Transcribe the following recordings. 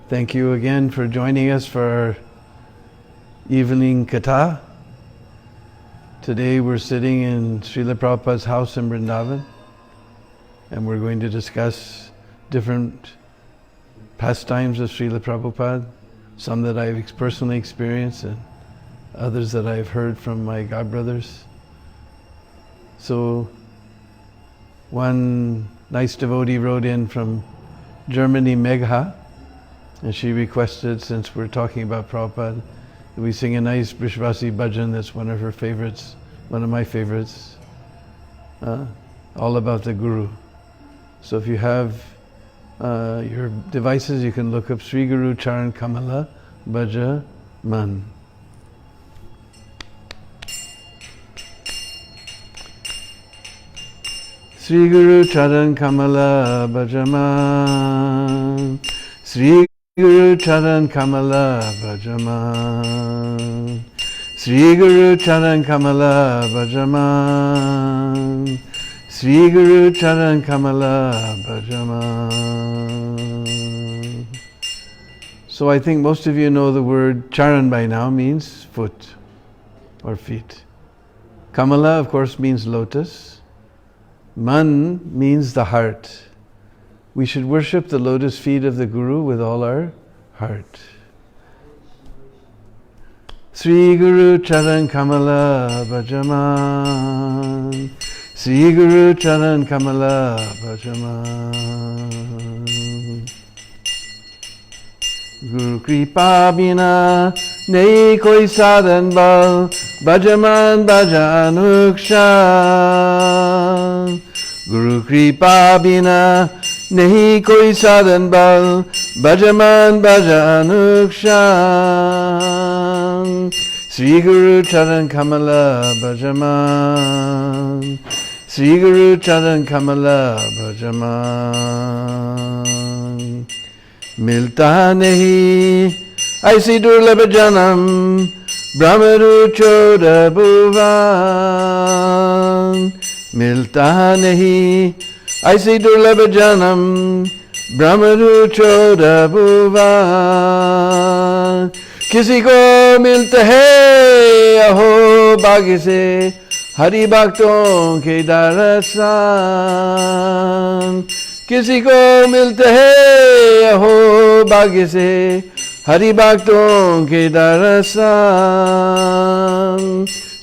Thank you again for joining us for our evening Katha. Today we're sitting in Srila Prabhupada's house in Vrindavan, and we're going to discuss different pastimes of Srila Prabhupada, some that I've personally experienced and others that I've heard from my godbrothers. So one nice devotee wrote in from Germany, Megha, and she requested, since we're talking about Prabhupada, that we sing a nice Brishvasi bhajan that's one of her favorites, one of my favorites, all about the Guru. So if you have your devices, you can look up Sri Guru Charan Kamala Bhaja Man. Sri Guru Charan Kamala Bhaja Man. Sri Guru Charan Kamala Bhaja Man. Sri Guru Charan Kamala Bhaja Man. Sri Guru Charan Kamala Bhaja Man. So I think most of you know the word Charan by now means foot or feet. Kamala, of course, means lotus. Man means the heart. We should worship the lotus feet of the Guru with all our heart. Sri Guru Charan Kamala Bhaja Man. Sri Guru Charan Kamala Bhaja Man. Guru Kripa Bina Nahi Koi Sadhan Bal Bhaja Man Bhaja Anukshan. Guru Kripa Bina Nahi Koi Sadhan Bal Bhaja Man Bhaja Anukshan. Sri Guru Charan Kamala Bhaja Man. Sri Guru Charan Kamala Bhaja Man. Milta nahi aisi durlabh janam brahmaru choda bhuvan. Milta nahi aisi durlabh janam brahmaru choda bhuvan. किसी को मिलता है अहो भाग्य से हरि भक्तों के दर्शन. किसी को मिलता है अहो भाग्य से हरि भक्तों के दर्शन.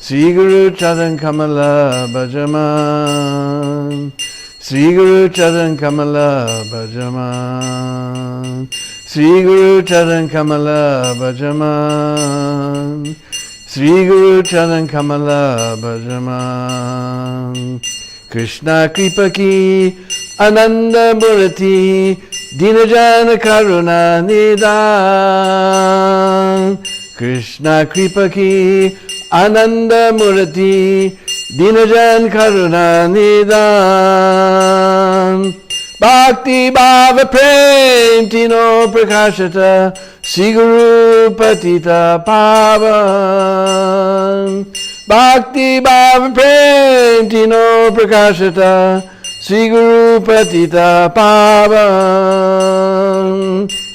श्री गुरु चरण कमला भज मन. श्री गुरु चरण कमला भज मन. Sri Guru Charan Kamala Bhaja Man. Sri Guru Charan Kamala Bhaja Man. Krishna Kripa Ki Ananda Murati Dinajana Karuna Nidan. Krishna Kripa Ki Ananda Murati Dinajan Karuna Nidan. Bhakti Bhava Prem Tino Prakashata Sri Guru Patita Pavan. Bhakti Bhava Prem Tino Prakashata Sri Guru Patita Pavan.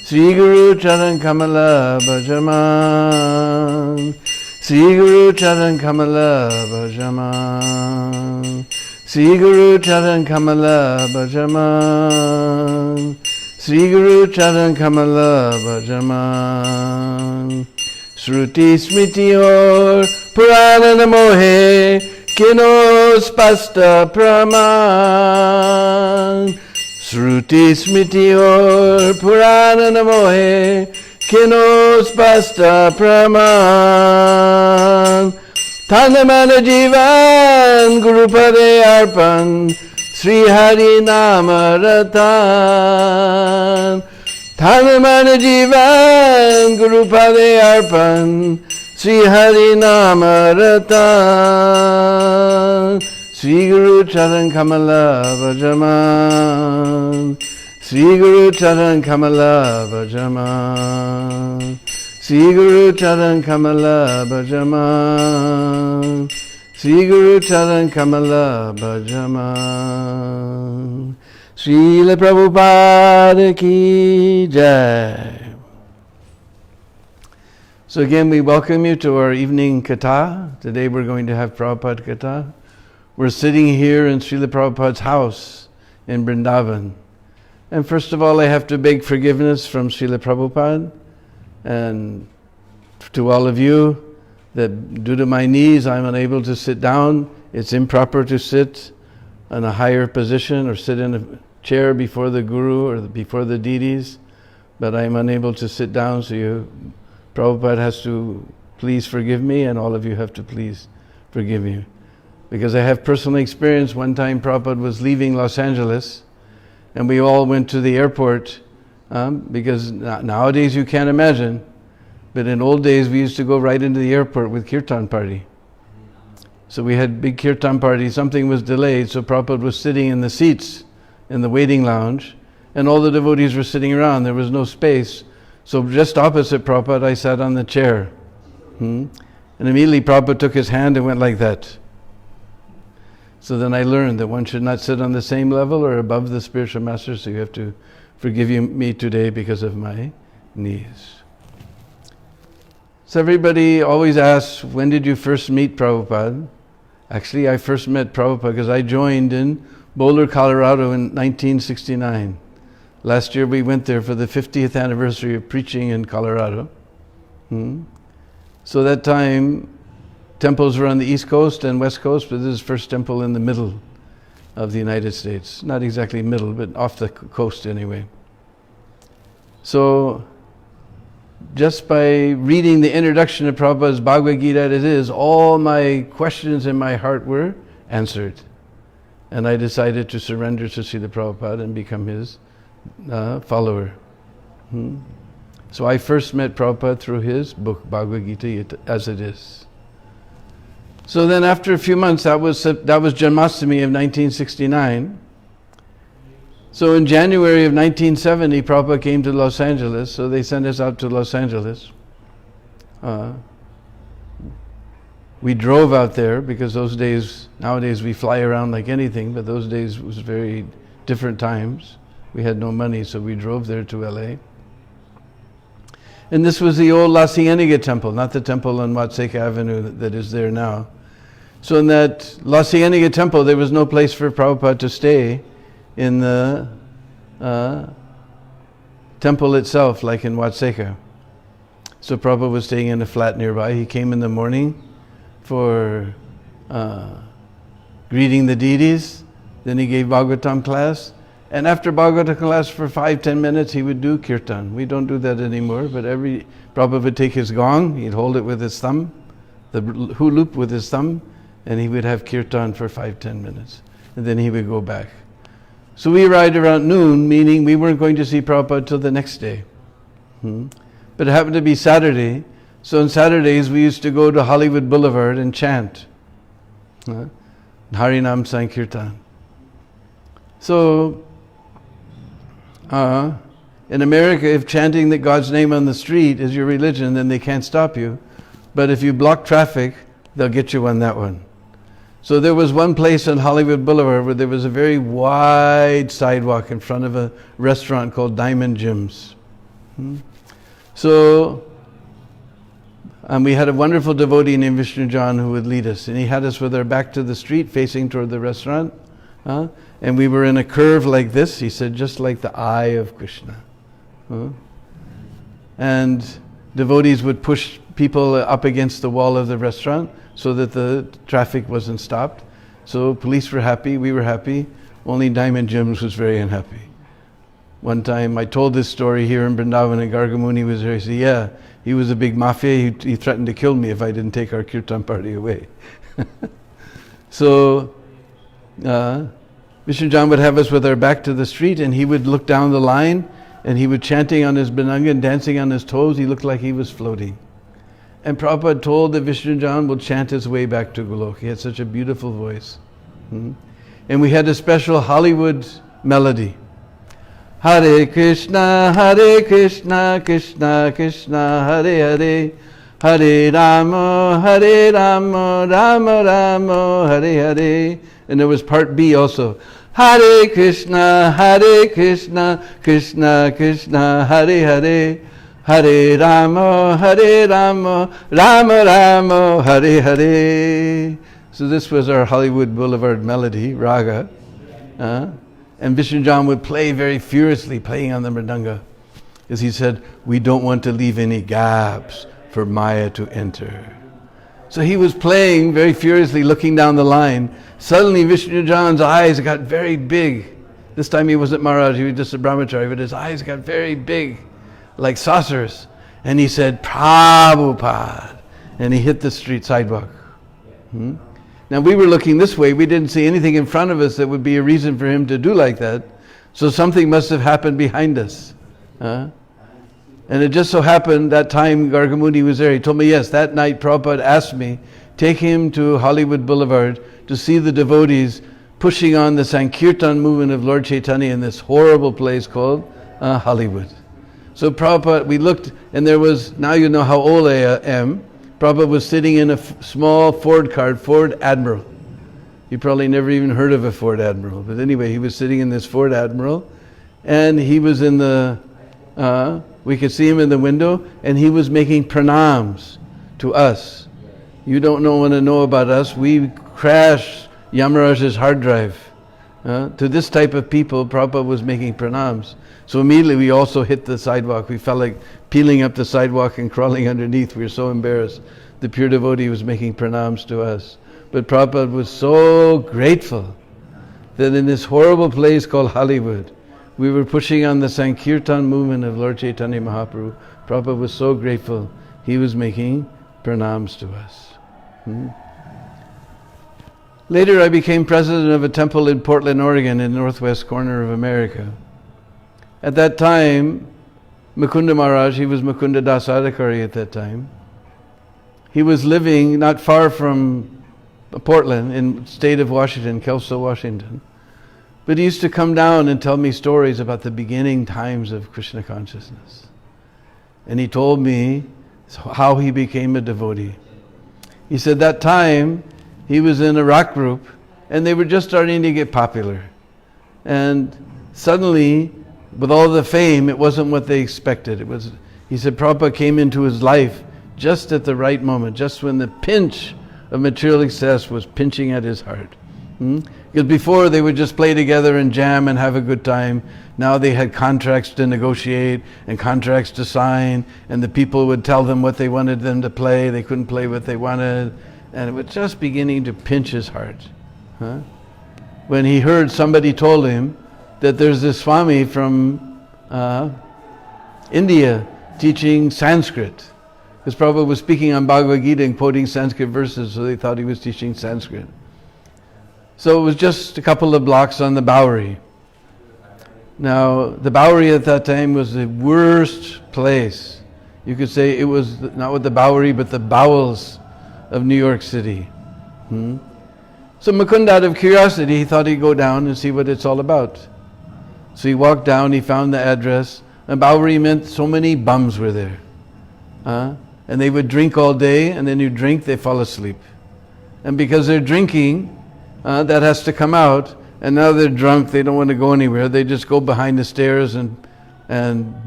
Sri Guru Charan Kamala Bhaja Man. Sri Guru Charan Kamala Bhaja Man. Sri Guru Charan Kamala Bhaja Man. Sri Guru Charan Kamala Bhaja Man. Shruti Smriti aur Purana Namohe Kino Spasta Praman. Shruti Smriti aur Purana Namohe Kino Spasta Praman. Tanamana Jivan Guru Pade Arpan Sri Harinama Ratan. Tanamana Jivan Guru Pade Arpan Sri Harinama Ratan. Sri Guru Charan Kamala Bhaja Man. Sri Guru Charan Kamala Bhaja Man. Sri Guru Charan Kamala Bhaja Man. Sri Guru Charan Kamala Bhaja Man. Srila Prabhupada ki jai. So again, we welcome you to our evening Katha. Today we're going to have Prabhupada Katha. We're sitting here in Srila Prabhupada's house in Vrindavan. And first of all, I have to beg forgiveness from Srila Prabhupada and to all of you that due to my knees I'm unable to sit down. It's improper to sit in a higher position or sit in a chair before the Guru or before the deities, but I'm unable to sit down, so Prabhupada has to please forgive me, and all of you have to please forgive me. Because I have personal experience. One time Prabhupada was leaving Los Angeles, and we all went to the airport, because nowadays you can't imagine, but in old days we used to go right into the airport with kirtan party. So we had big kirtan party, something was delayed, so Prabhupada was sitting in the seats in the waiting lounge, and all the devotees were sitting around, there was no space. So just opposite Prabhupada, I sat on the chair. And immediately Prabhupada took his hand and went like that. So then I learned that one should not sit on the same level or above the spiritual master, so you have to forgive me today because of my knees. So everybody always asks, when did you first meet Prabhupada? Actually, I first met Prabhupada because I joined in Boulder, Colorado in 1969. Last year we went there for the 50th anniversary of preaching in Colorado. So that time, temples were on the East Coast and West Coast, but this is the first temple in the middle of the United States. Not exactly middle, but off the coast anyway. So, just by reading the introduction of Prabhupada's Bhagavad Gita as it is, all my questions in my heart were answered. And I decided to surrender to Srila Prabhupada and become his follower. So I first met Prabhupada through his book, Bhagavad Gita as it is. So then after a few months, that was Janmashtami of 1969. So in January of 1970, Prabhupada came to Los Angeles, so they sent us out to Los Angeles. We drove out there because nowadays we fly around like anything, but those days was very different times. We had no money, so we drove there to LA. And this was the old La Cienega temple, not the temple on Watseka Avenue that is there now. So in that La Cienega temple, there was no place for Prabhupada to stay in the temple itself, like in Watseka. So Prabhupada was staying in a flat nearby. He came in the morning for greeting the deities, then he gave Bhagavatam class, and after Bhagavatam class for 5-10 minutes he would do kirtan. We don't do that anymore, but Prabhupada would take his gong, he'd hold it with his thumb, the loop with his thumb, and he would have kirtan for 5-10 minutes, and then he would go back. So we arrived around noon, meaning we weren't going to see Prabhupada till the next day. But it happened to be Saturday, so on Saturdays we used to go to Hollywood Boulevard and chant Harinama Sankirtan. So, in America, if chanting that God's name on the street is your religion, then they can't stop you. But if you block traffic, they'll get you on that one. So there was one place on Hollywood Boulevard where there was a very wide sidewalk in front of a restaurant called Diamond Jim's. So, we had a wonderful devotee named Vishnu John who would lead us. And he had us with our back to the street, facing toward the restaurant. And we were in a curve like this, he said, just like the eye of Krishna. And devotees would push people up against the wall of the restaurant so that the traffic wasn't stopped. So police were happy, we were happy, only Diamond Jim's was very unhappy. One time I told this story here in Vrindavan, and Gargamuni was there. He said, yeah, he was a big mafia, he threatened to kill me if I didn't take our kirtan party away. So, Vishnu John would have us with our back to the street, and he would look down the line, and he would chanting on his Bhananga and dancing on his toes. He looked like he was floating. And Prabhupada told that Vishnu John will chant his way back to Golok. He had such a beautiful voice. And we had a special Hollywood melody. Hare Krishna, Krishna Krishna, Hare Hare, Hare Rama, Rama Rama, Hare Hare. And there was part B also. Hare Krishna, Krishna Krishna, Hare Hare, Hare Rama, Rama Rama, Hare Hare. So this was our Hollywood Boulevard melody, raga. And Vishnujan would play very furiously, playing on the mridanga. As he said, we don't want to leave any gaps for Maya to enter. So he was playing very furiously, looking down the line. Suddenly Vishnujan's eyes got very big. This time he wasn't Maharaj, he was just a brahmachari, but his eyes got very big, like saucers. And he said, Prabhupad. And he hit the street sidewalk. Now we were looking this way, we didn't see anything in front of us that would be a reason for him to do like that. So something must have happened behind us. And it just so happened that time Gargamuni was there. He told me, yes, that night Prabhupada asked me, take him to Hollywood Boulevard to see the devotees pushing on the Sankirtan movement of Lord Chaitanya in this horrible place called Hollywood. So Prabhupada, we looked, and there was, now you know how old I am, Prabhupada was sitting in a small Ford car, Ford Admiral. You probably never even heard of a Ford Admiral. But anyway, he was sitting in this Ford Admiral, and he was in the, we could see him in the window, and he was making pranams to us. You don't want to know about us. We crashed Yamaraj's hard drive. To this type of people, Prabhupada was making pranams. So immediately we also hit the sidewalk. We felt like peeling up the sidewalk and crawling underneath. We were so embarrassed. The pure devotee was making pranams to us. But Prabhupada was so grateful that in this horrible place called Hollywood, we were pushing on the Sankirtan movement of Lord Chaitanya Mahaprabhu. Prabhupada was so grateful. He was making pranams to us. Later I became president of a temple in Portland, Oregon, in the northwest corner of America. At that time, Mukunda Maharaj, he was Mukunda Das Adhikari at that time. He was living not far from Portland in the state of Washington, Kelso, Washington. But he used to come down and tell me stories about the beginning times of Krishna consciousness. And he told me how he became a devotee. He said that time he was in a rock group and they were just starting to get popular. And suddenly, with all the fame, it wasn't what they expected. He said Prabhupada came into his life just at the right moment, just when the pinch of material success was pinching at his heart. Because before they would just play together and jam and have a good time. Now they had contracts to negotiate and contracts to sign, and the people would tell them what they wanted them to play. They couldn't play what they wanted, and it was just beginning to pinch his heart. When he heard somebody told him that there's this Swami from India teaching Sanskrit. Because Prabhupada was speaking on Bhagavad Gita and quoting Sanskrit verses, so they thought he was teaching Sanskrit. So it was just a couple of blocks on the Bowery. Now, the Bowery at that time was the worst place. You could say it was not with the Bowery, but the bowels of New York City. So Mukunda, out of curiosity, he thought he'd go down and see what it's all about. So he walked down, he found the address. And Bowery meant so many bums were there. And they would drink all day, and then you drink, they fall asleep. And because they're drinking, that has to come out. And now they're drunk, they don't want to go anywhere. They just go behind the stairs and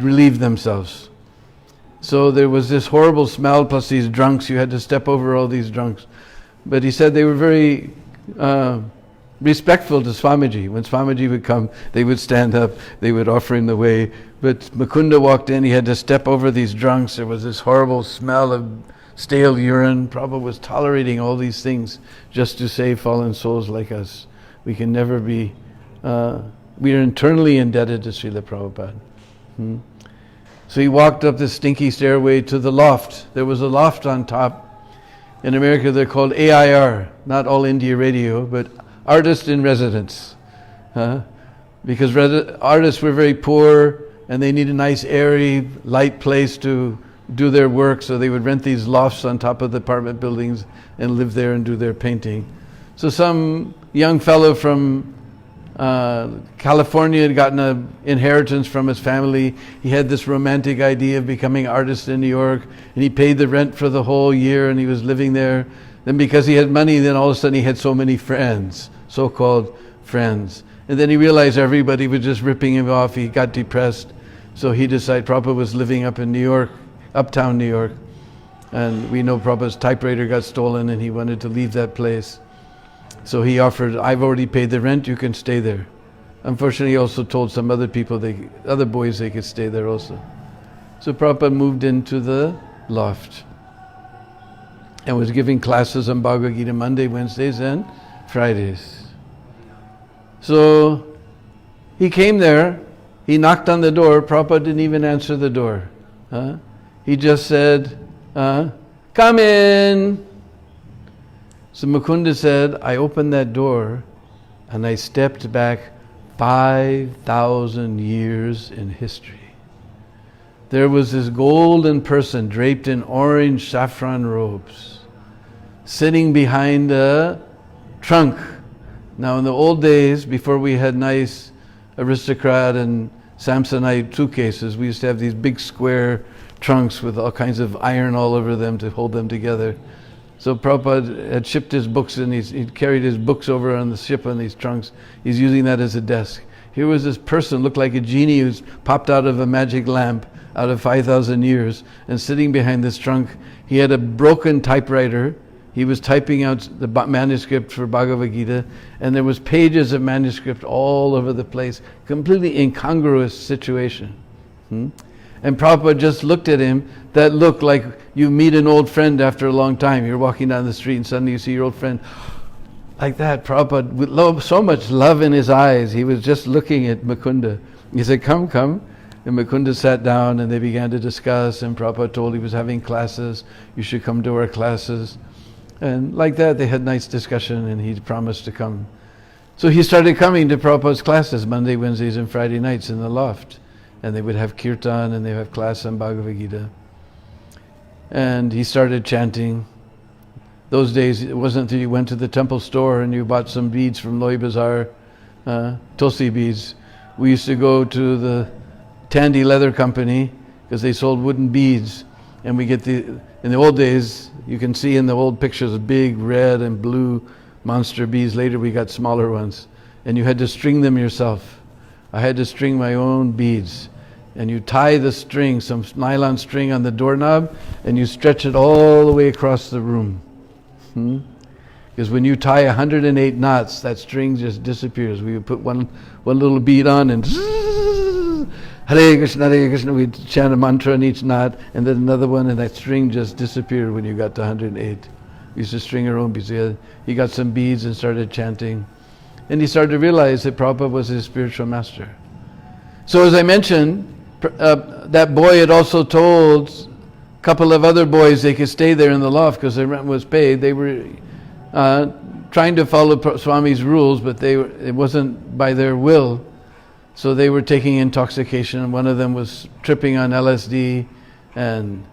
relieve themselves. So there was this horrible smell, plus these drunks. You had to step over all these drunks. But he said they were very respectful to Swamiji. When Swamiji would come, they would stand up, they would offer him the way. But Mukunda walked in, he had to step over these drunks. There was this horrible smell of stale urine. Prabhupada was tolerating all these things just to save fallen souls like us. We can never be, we are internally indebted to Srila Prabhupada. So he walked up this stinky stairway to the loft. There was a loft on top. In America they're called AIR, not All India Radio, but Artist in Residence. Because artists were very poor and they need a nice airy, light place to do their work, so they would rent these lofts on top of the apartment buildings and live there and do their painting. So some young fellow from California had gotten an inheritance from his family. He had this romantic idea of becoming an artist in New York, and he paid the rent for the whole year, and he was living there. Then because he had money, then all of a sudden he had so many friends, so-called friends. And then he realized everybody was just ripping him off. He got depressed. So he decided, Prabhupada was living up in New York, uptown New York, and we know Prabhupada's typewriter got stolen and he wanted to leave that place. So he offered, I've already paid the rent, you can stay there. Unfortunately, he also told some other people, other boys, they could stay there also. So Prabhupada moved into the loft and was giving classes on Bhagavad Gita Monday, Wednesdays and Fridays. So he came there, he knocked on the door, Prabhupada didn't even answer the door. He just said, come in. So Mukunda said, I opened that door and I stepped back 5,000 years in history. There was this golden person draped in orange saffron robes, sitting behind a trunk. Now in the old days, before we had nice aristocrat and Samsonite suitcases, we used to have these big square trunks with all kinds of iron all over them to hold them together. So Prabhupada had shipped his books and he'd carried his books over on the ship on these trunks. He's using that as a desk. Here was this person, looked like a genie who's popped out of a magic lamp out of 5,000 years, and sitting behind this trunk, he had a broken typewriter. He was typing out the manuscript for Bhagavad Gita, and there was pages of manuscript all over the place, completely incongruous situation. And Prabhupada just looked at him, that looked like you meet an old friend after a long time. You're walking down the street and suddenly you see your old friend. Like that, Prabhupada, with so much love in his eyes, he was just looking at Mukunda. He said, come, come. And Mukunda sat down and they began to discuss, and Prabhupada told he was having classes, you should come to our classes. And like that, they had nice discussion and he promised to come. So he started coming to Prabhupada's classes Monday, Wednesdays and Friday nights in the loft. And they would have kirtan and they would have class on Bhagavad Gita. And he started chanting. Those days, it wasn't until you went to the temple store and you bought some beads from Loi Bazaar, Tulsi beads. We used to go to the Tandy Leather Company because they sold wooden beads. And we get in the old days, you can see in the old pictures, big red and blue monster beads. Later we got smaller ones. And you had to string them yourself. I had to string my own beads. And you tie the string, some nylon string on the doorknob, and you stretch it all the way across the room. Because when you tie 108 knots, that string just disappears. We would put one little bead on and Hare Krishna, we'd chant a mantra on each knot, and then another one, and that string just disappeared when you got to 108. We used to string our own beads. He got some beads and started chanting. And he started to realize that Prabhupada was his spiritual master. So as I mentioned, that boy had also told a couple of other boys they could stay there in the loft because their rent was paid. They were trying to follow Swami's rules, but it wasn't by their will. So they were taking intoxication, and one of them was tripping on LSD, and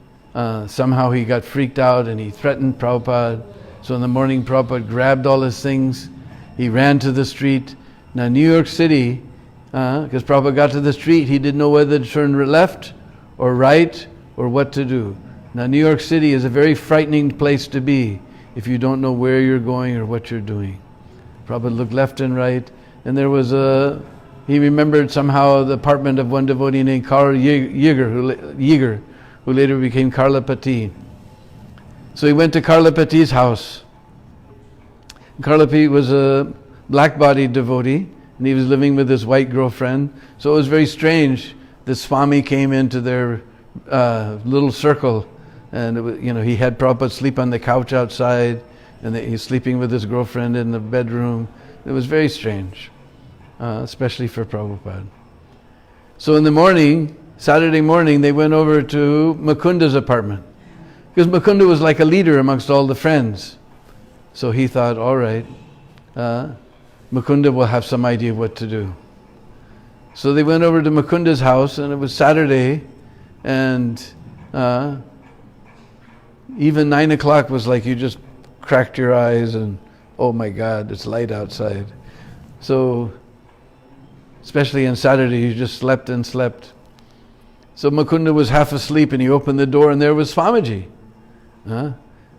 somehow he got freaked out and he threatened Prabhupada. So in the morning, Prabhupada grabbed all his things. He ran to the street. Now New York City, because Prabhupada got to the street, he didn't know whether to turn left or right or what to do. Now New York City is a very frightening place to be if you don't know where you're going or what you're doing. Prabhupada looked left and right, and there was he remembered somehow the apartment of one devotee named Karl Yeager, who later became Karlapati. So he went to Karlapati's house. Karlapati was a black-bodied devotee, and he was living with his white girlfriend. So it was very strange. The Swami came into their little circle, and he had Prabhupada sleep on the couch outside, and he's sleeping with his girlfriend in the bedroom. It was very strange, especially for Prabhupada. So in the morning, Saturday morning, they went over to Mukunda's apartment, because Mukunda was like a leader amongst all the friends. So he thought, all right, Mukunda will have some idea what to do. So they went over to Mukunda's house, and it was Saturday, and even 9 o'clock was like you just cracked your eyes and, oh my God, it's light outside. So, especially on Saturday, you just slept and slept. So Mukunda was half asleep, and he opened the door, and there was Swamiji.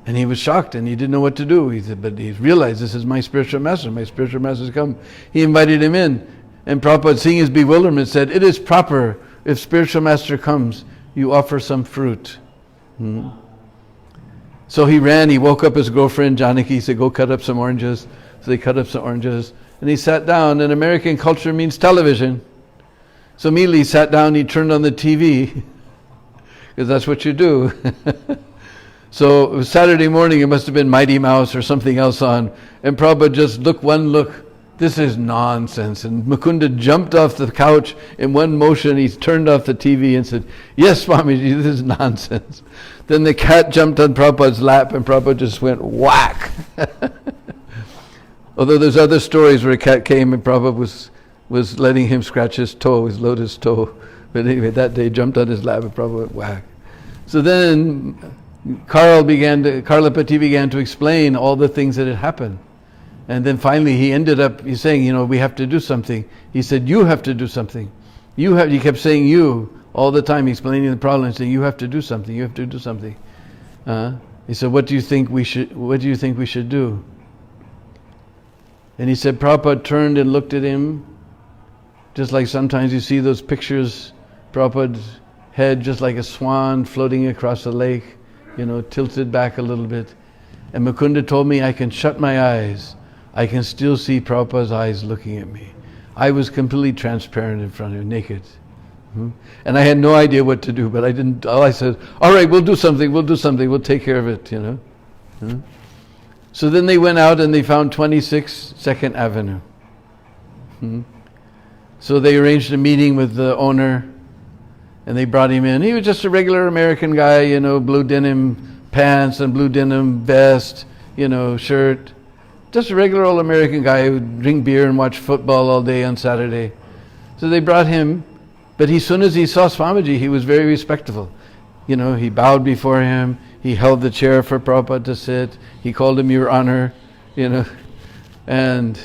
And he was shocked and he didn't know what to do. He said, but he realized this is my spiritual master. My spiritual master's come. He invited him in. And Prabhupada, seeing his bewilderment, said, it is proper if spiritual master comes, you offer some fruit. So he ran, he woke up his girlfriend, Janaki, he said, go cut up some oranges. So they cut up some oranges. And he sat down, and American culture means television. So immediately he sat down, he turned on the TV, because that's what you do. So it was Saturday morning, it must have been Mighty Mouse or something else on. And Prabhupada just looked one look, this is nonsense. And Mukunda jumped off the couch in one motion. He turned off the TV and said, yes, Swamiji, this is nonsense. Then the cat jumped on Prabhupada's lap and Prabhupada just went whack. Although there's other stories where a cat came and Prabhupada was letting him scratch his toe, his lotus toe. But anyway, that day jumped on his lap and Prabhupada went whack. So then Karlapati began to explain all the things that had happened. And then finally he's saying, we have to do something. He said, you have to do something. He kept saying you all the time, explaining the problem, saying, you have to do something, you have to do something. He said, what do you think we should do? And he said, Prabhupada turned and looked at him, just like sometimes you see those pictures, Prabhupada's head just like a swan floating across a lake, tilted back a little bit. And Mukunda told me I can shut my eyes. I can still see Prabhupada's eyes looking at me. I was completely transparent in front of him, naked. And I had no idea what to do, but I said, all right, we'll do something, we'll take care of it, So then they went out and they found 26 2nd Avenue. So they arranged a meeting with the owner and they brought him in. He was just a regular American guy, blue denim pants and blue denim vest, shirt. Just a regular old American guy who would drink beer and watch football all day on Saturday. So they brought him, but as soon as he saw Swamiji, he was very respectful. He bowed before him, he held the chair for Prabhupada to sit, he called him Your Honor, and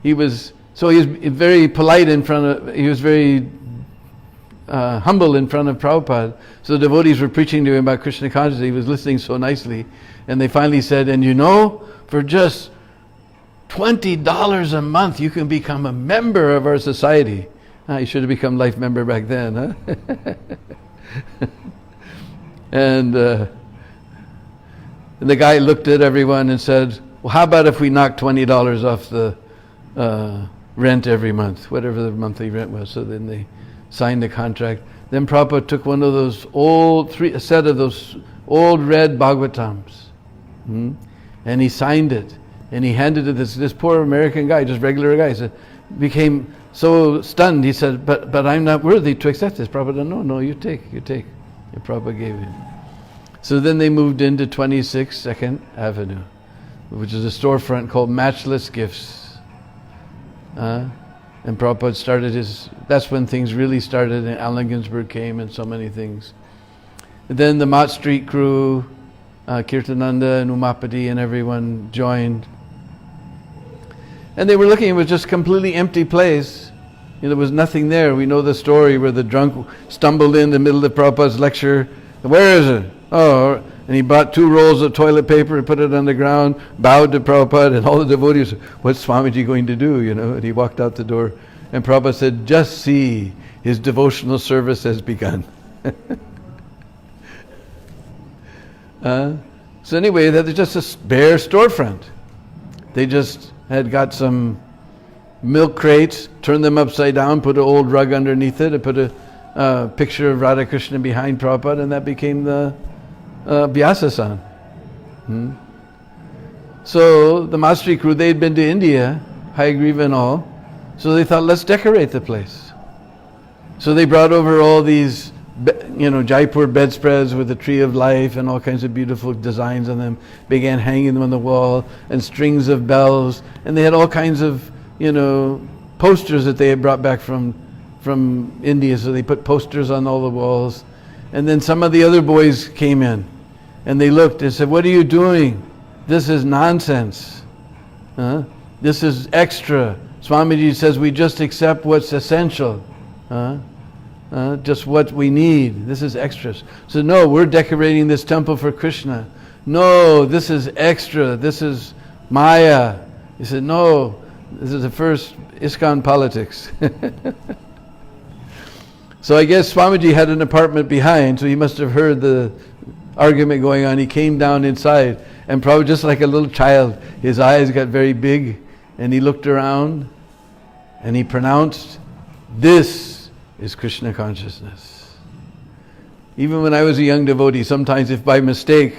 he was very polite he was very humble in front of Prabhupada. So the devotees were preaching to him about Krishna consciousness, he was listening so nicely, and they finally said, and for just $20 a month, you can become a member of our society. You should have become life member back then, huh? And the guy looked at everyone and said, well, how about if we knock $20 off the rent every month, whatever the monthly rent was. So then they signed the contract. Then Prabhupada took one of those a set of those old red Bhagavatams, and he signed it, and he handed it to this poor American guy, just regular guy. He became so stunned. He said, "But I'm not worthy to accept this." Prabhupada, no, you take. And Prabhupada gave him. So then they moved into 26 2nd Avenue, which is a storefront called Matchless Gifts. And Prabhupada started that's when things really started, and Allen Ginsberg came and so many things. And then the Mott Street crew, Kirtananda and Umapati and everyone joined. And they were looking, it was just a completely empty place. There was nothing there. We know the story where the drunk stumbled in the middle of Prabhupada's lecture. Where is it? Oh, and he bought 2 rolls of toilet paper and put it on the ground, bowed to Prabhupada, and all the devotees, what's Swamiji going to do? And he walked out the door. And Prabhupada said, just see, his devotional service has begun. So anyway, that was just a bare storefront. They just had got some milk crates, turned them upside down, put an old rug underneath it, and put a picture of Radha Krishna behind Prabhupada, and that became the Vyasa-san. So the Mastri crew, they had been to India, Hayagriva and all, so they thought, let's decorate the place. So they brought over all these, Jaipur bedspreads with the tree of life and all kinds of beautiful designs on them, began hanging them on the wall, and strings of bells, and they had all kinds of posters that they had brought back from India, so they put posters on all the walls. And then some of the other boys came in, and they looked and said, what are you doing? This is nonsense. This is extra. Swamiji says we just accept what's essential. Just what we need. This is extras. So no, we're decorating this temple for Krishna. No, this is extra. This is Maya. He said, no, this is the first ISKCON politics. So I guess Swamiji had an apartment behind, so he must have heard the argument going on. He came down inside, and probably just like a little child, his eyes got very big, and he looked around, and he pronounced, "This is Krishna consciousness." Even when I was a young devotee, sometimes if by mistake,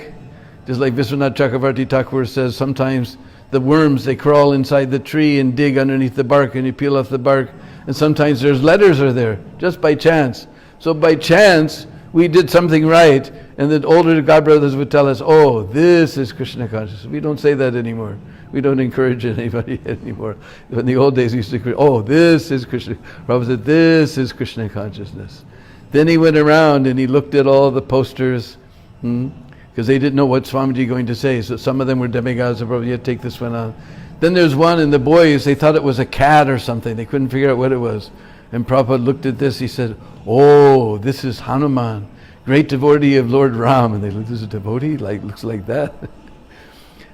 just like Viswanath Chakravarti Thakur says, sometimes the worms, they crawl inside the tree and dig underneath the bark, and you peel off the bark, and sometimes there's letters are there, just by chance. So by chance, we did something right, and the older godbrothers would tell us, "Oh, this is Krishna consciousness." We don't say that anymore. We don't encourage anybody anymore. In the old days, we used to, "Oh, this is Krishna." Prabhupada said, "This is Krishna consciousness." Then he went around and he looked at all the posters, because they didn't know what Swamiji going to say. So some of them were demigods, so Prabhupada, take this one out. Then there's one, and the boys, they thought it was a cat or something. They couldn't figure out what it was. And Prabhupada looked at this, he said, "Oh, this is Hanuman, great devotee of Lord Ram." And they looked, "This is a devotee? Looks like that?"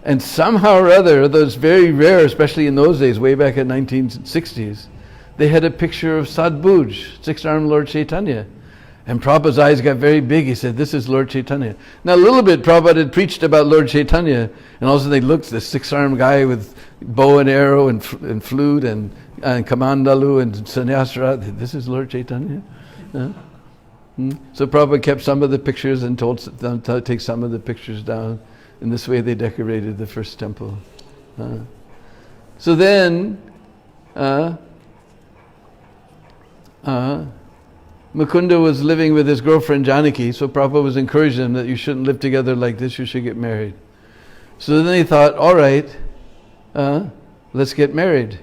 And somehow or other, though it's very rare, especially in those days, way back in 1960s, they had a picture of Sadbhuj, six-armed Lord Chaitanya. And Prabhupada's eyes got very big. He said, "This is Lord Chaitanya." Now a little bit, Prabhupada had preached about Lord Chaitanya, and also they looked, this six-armed guy with bow and arrow and flute and kamandalu and sannyasara. This is Lord Chaitanya? So Prabhupada kept some of the pictures and told them to take some of the pictures down. In this way they decorated the first temple. So then, Mukunda was living with his girlfriend Janaki, so Prabhupada was encouraging him that you shouldn't live together like this, you should get married. So then they thought, all right, let's get married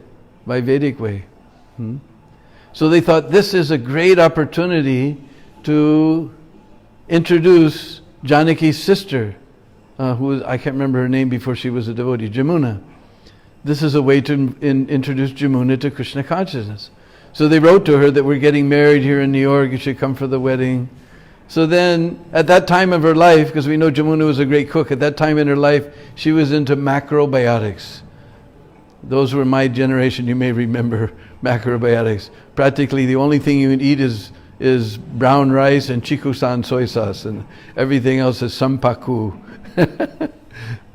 by Vedic way. So they thought this is a great opportunity to introduce Janaki's sister, who was, I can't remember her name before she was a devotee, Jamuna. This is a way to introduce Jamuna to Krishna consciousness. So they wrote to her that we're getting married here in New York, you should come for the wedding. So then, at that time of her life, because we know Jamuna was a great cook, at that time in her life, she was into macrobiotics. Those who were my generation, you may remember macrobiotics. Practically the only thing you would eat is brown rice and chikusan soy sauce, and everything else is sampaku,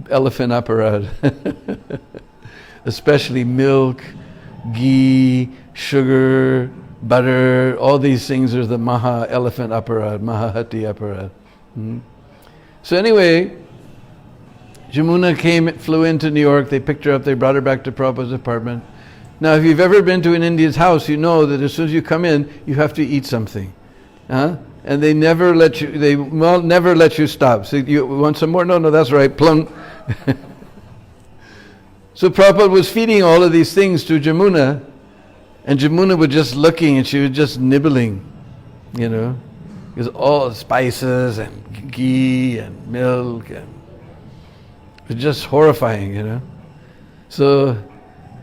elephant aparad. Especially milk, ghee, sugar, butter, all these things are the maha elephant aparad, mahahati aparad. So anyway, Jamuna flew into New York, they picked her up, they brought her back to Prabhupada's apartment. Now if you've ever been to an Indian's house, you know that as soon as you come in, you have to eat something. And they never let you stop. So you want some more? No, that's right, plum. So Prabhupada was feeding all of these things to Jamuna, and Jamuna was just looking and she was just nibbling, because all spices and ghee and milk, and it was just horrifying, So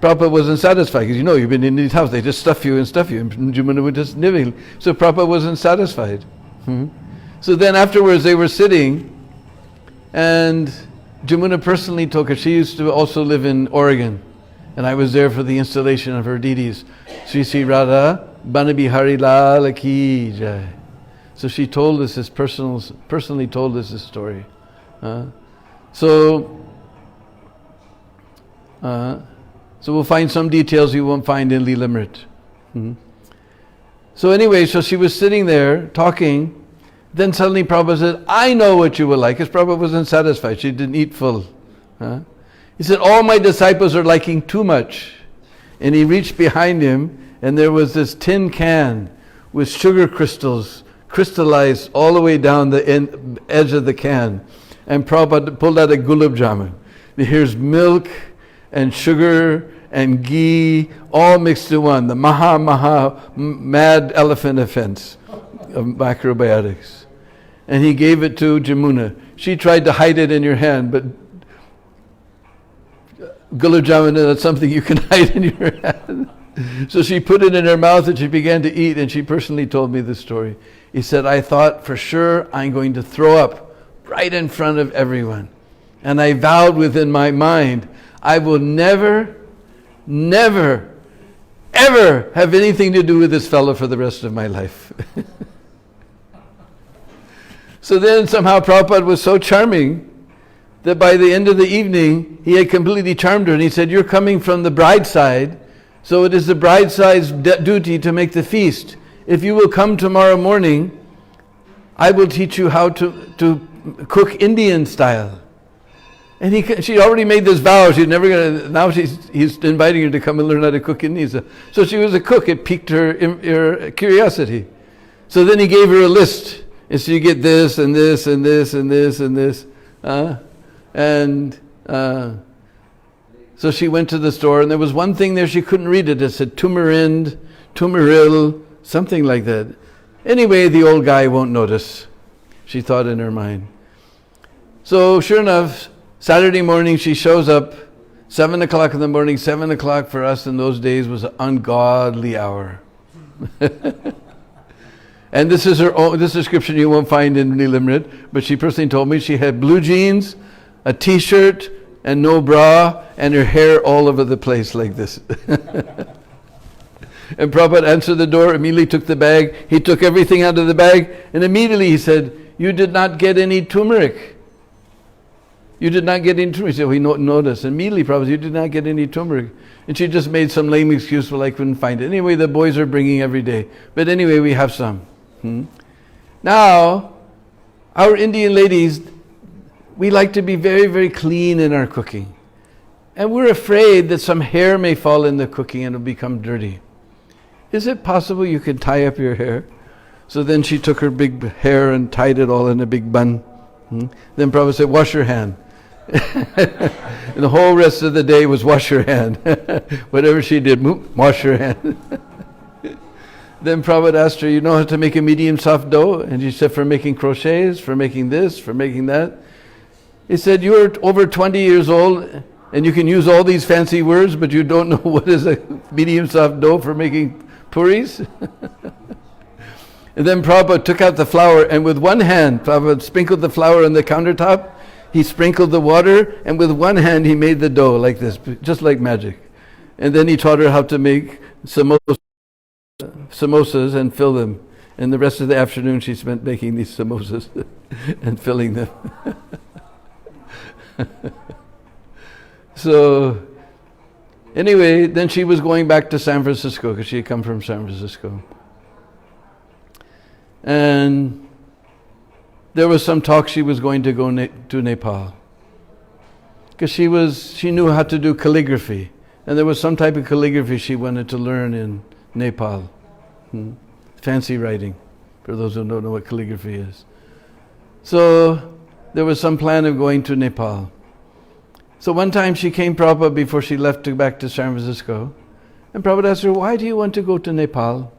Prabhupada wasn't satisfied, because you've been in these houses, they just stuff you, and Jamuna was just nibbling. So Prabhupada wasn't satisfied. So then afterwards they were sitting, and Jamuna personally took her. She used to also live in Oregon, and I was there for the installation of her deities. Sri Sri Radha Banabihari Lal Ki Jai. So she told us this personally told us this story. So we'll find some details you won't find in Leelamrit. So anyway, so she was sitting there talking. Then suddenly Prabhupada said, "I know what you will like," because Prabhupada wasn't satisfied. She didn't eat full. He said, "All my disciples are liking too much." And he reached behind him, and there was this tin can with sugar crystals crystallized all the way down the edge of the can. And Prabhupada pulled out a gulab jamun. Here's milk and sugar and ghee all mixed in one. The mad elephant offense of macrobiotics. And he gave it to Jamuna. She tried to hide it in your hand, but gulab jamun is not something you can hide in your hand. So she put it in her mouth and she began to eat, and she personally told me this story. He said, "I thought for sure I'm going to throw up right in front of everyone. And I vowed within my mind, I will never, ever have anything to do with this fellow for the rest of my life. So then somehow Prabhupada was so charming that by the end of the evening, he had completely charmed her, and he said, you're coming from the bride's side, so it is the bride's side's duty to make the feast. If you will come tomorrow morning, I will teach you how to cook Indian style. And she already made this vow, she's never going to, now he's inviting her to come and learn how to cook Indian style. So she was a cook, it piqued her curiosity. So then he gave her a list. And so you get this, and this, and this, and this, and this. So she went to the store, and there was one thing there she couldn't read it. It said turmerind, turmeril, something like that. Anyway, the old guy won't notice, she thought in her mind. So sure enough, Saturday morning she shows up, 7 o'clock in the morning. 7 o'clock for us in those days was an ungodly hour. And this is her own, this description you won't find in Nilamrit, but she personally told me she had blue jeans, a t-shirt, and no bra, and her hair all over the place like this. And Prabhupada answered the door, immediately took the bag. He took everything out of the bag, and immediately he said, you did not get any turmeric. You did not get any turmeric. He said, we noticed. Immediately Prabhupada said, you did not get any turmeric. And she just made some lame excuse, well, I couldn't find it. Anyway, the boys are bringing every day. But anyway, we have some. Now, our Indian ladies, we like to be very, very clean in our cooking. And we're afraid that some hair may fall in the cooking and it'll become dirty. Is it possible you could tie up your hair? So then she took her big hair and tied it all in a big bun. Then Prabhupada said, wash your hand. And the whole rest of the day was wash your hand. Whatever she did, wash your hand. Then Prabhupada asked her, you know how to make a medium soft dough? And she said, for making crochets, for making this, for making that. He said, you're over 20 years old and you can use all these fancy words, but you don't know what is a medium soft dough for making puris? And then Prabhupada took out the flour, and with one hand, Prabhupada sprinkled the flour on the countertop, he sprinkled the water, and with one hand he made the dough like this, just like magic. And then he taught her how to make samosas and fill them. And the rest of the afternoon she spent making these samosas and filling them. So, anyway, then she was going back to San Francisco because she had come from San Francisco. And there was some talk she was going to go to Nepal. Because she knew how to do calligraphy. And there was some type of calligraphy she wanted to learn in Nepal. Fancy writing, for those who don't know what calligraphy is. So there was some plan of going to Nepal. So one time she came Prabhupada before she left to back to San Francisco. And Prabhupada asked her, why do you want to go to Nepal?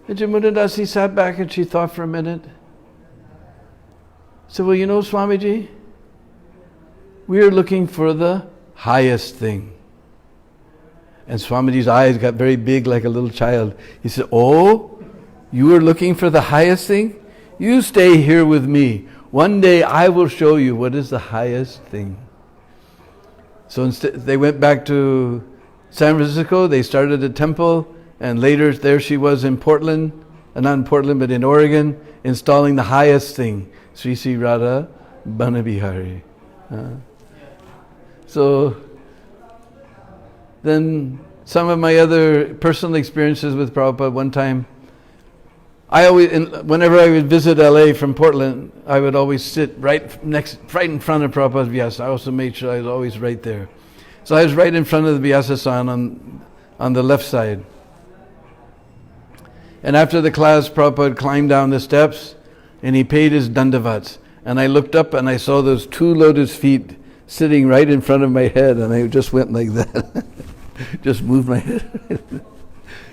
And Jamunadasi sat back and she thought for a minute. Said, well, you know, Swamiji, we are looking for the highest thing. And Swamiji's eyes got very big like a little child. He said, oh, you are looking for the highest thing? You stay here with me. One day I will show you what is the highest thing. So instead, they went back to San Francisco, they started a temple, and later there she was in Portland, not in Portland but in Oregon, installing the highest thing, Sri Sri Radha Banabihari. So then some of my other personal experiences with Prabhupada, one time, whenever I would visit LA from Portland, I would always sit right in front of Prabhupada's Vyasa. I also made sure I was always right there. So I was right in front of the Vyasa-san on the left side. And after the class, Prabhupada climbed down the steps and he paid his dandavats. And I looked up and I saw those 2 lotus feet sitting right in front of my head, and I just went like that. Just moved my head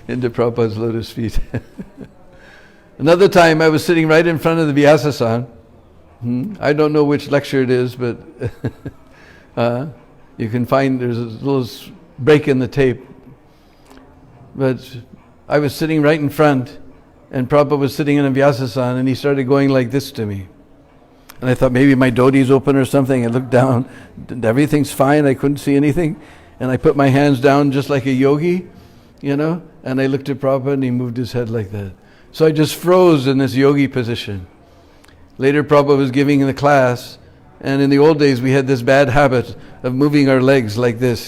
into Prabhupada's lotus feet. Another time I was sitting right in front of the Vyasa-san. I don't know which lecture it is, but you can find there's a little break in the tape. But I was sitting right in front, and Prabhupada was sitting in a Vyasa-san, and he started going like this to me. And I thought maybe my dhoti's open or something. I looked down, everything's fine, I couldn't see anything. and I put my hands down just like a yogi, and I looked at Prabhupada and he moved his head like that. So I just froze in this yogi position. Later Prabhupada was giving the class, and in the old days we had this bad habit of moving our legs like this,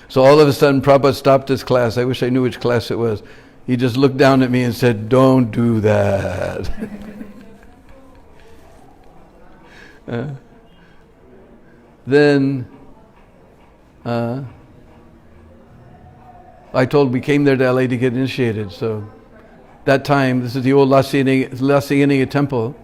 So all of a sudden Prabhupada stopped his class. I wish I knew which class it was. He just looked down at me and said, "Don't do that." Then we came there to LA to get initiated. So that time, this is the old Lasiyaniya temple,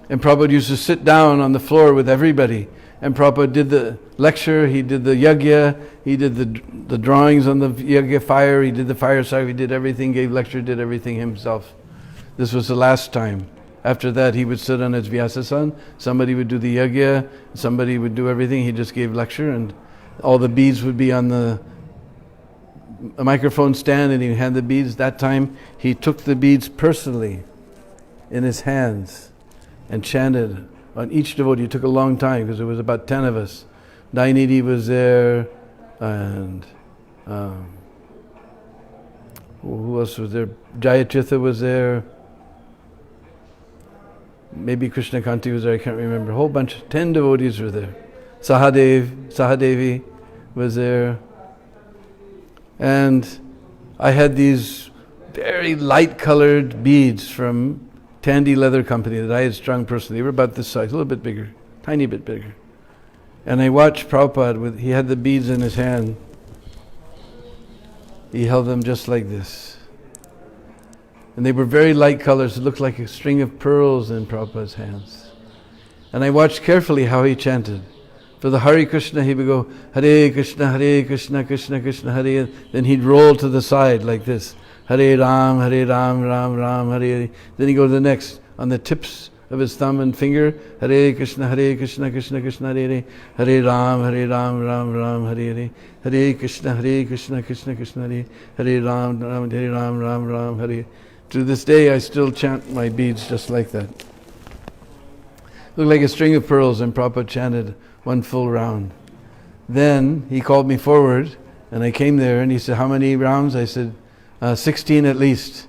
and Prabhupada used to sit down on the floor with everybody. And Prabhupada did the lecture, he did the yajna, he did the drawings on the yajna fire, he did the fire side, he did everything, gave lecture, did everything himself. This was the last time. After that, he would sit on his Vyasasan, somebody would do the yajna, somebody would do everything, he just gave lecture, and all the beads would be on a microphone stand, and he had the beads. That time, he took the beads personally in his hands and chanted on each devotee. It took a long time because there was about 10 of us. Dainidhi was there, and who else was there? Jayachitha was there. Maybe Krishnakanti was there, I can't remember. A whole bunch, 10 devotees were there. Sahadevi was there. And I had these very light-colored beads from Tandy Leather Company that I had strung personally. They were about this size, a little bit bigger, tiny bit bigger. And I watched Prabhupada, he had the beads in his hand. He held them just like this. And they were very light colors. It looked like a string of pearls in Prabhupada's hands. And I watched carefully how he chanted. For the Hare Krishna, he would go, Hare Krishna, Krishna Krishna, Hare. Then he'd roll to the side like this. Hare Ram, Ram Ram, Hare. Then he'd go to the next, on the tips of his thumb and finger, Hare Krishna, Krishna Krishna, Hare. Hare Ram, Ram Ram, Hare. Hare Krishna, Krishna Krishna, Hare. Hare Ram, Ram, Hare. To this day, I still chant my beads just like that. Looked like a string of pearls, and Prabhupada chanted one full round. Then he called me forward, and I came there, and he said, "How many rounds?" I said, 16 at least.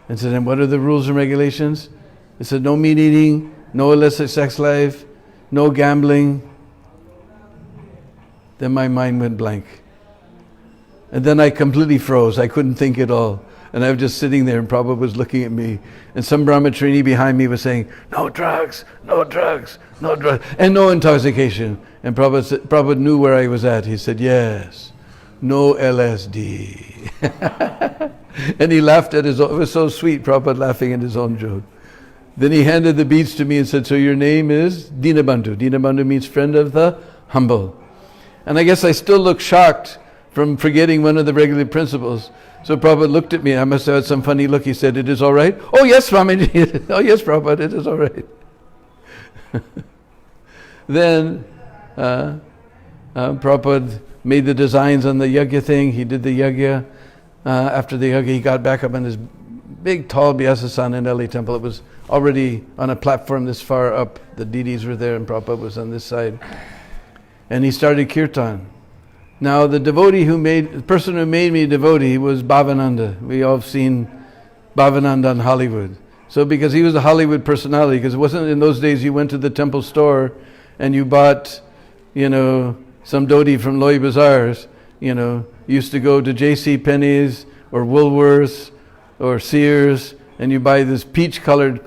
And said, "And what are the rules and regulations?" He said, "No meat eating, no illicit sex life, no gambling." Then my mind went blank. And then I completely froze. I couldn't think at all. And I was just sitting there, and Prabhupada was looking at me. And some brahmachari behind me was saying, "No drugs, no drugs, no drugs, and no intoxication." And Prabhupada knew where I was at. He said, "Yes, no LSD." And he laughed at his own, it was so sweet, Prabhupada laughing at his own joke. Then he handed the beads to me and said, "So your name is Deena Bandhu." Deena Bandhu means friend of the humble. And I guess I still look shocked from forgetting one of the regular principles. So Prabhupada looked at me. I must have had some funny look. He said, "It is all right?" "Oh yes, Swamiji." "Oh yes, Prabhupada, it is all right." Then Prabhupada made the designs on the yajna thing. He did the yajna. After the yajna, he got back up on his big tall Vyasasan in LA temple. It was already on a platform this far up. The deities were there and Prabhupada was on this side. And he started kirtan. Now the person who made me devotee was Bhavananda. We all have seen Bhavananda on Hollywood. So because he was a Hollywood personality, because it wasn't in those days you went to the temple store and you bought, some dhoti from Loy Bazaars, you used to go to J.C. Penney's or Woolworths or Sears and you buy this peach-colored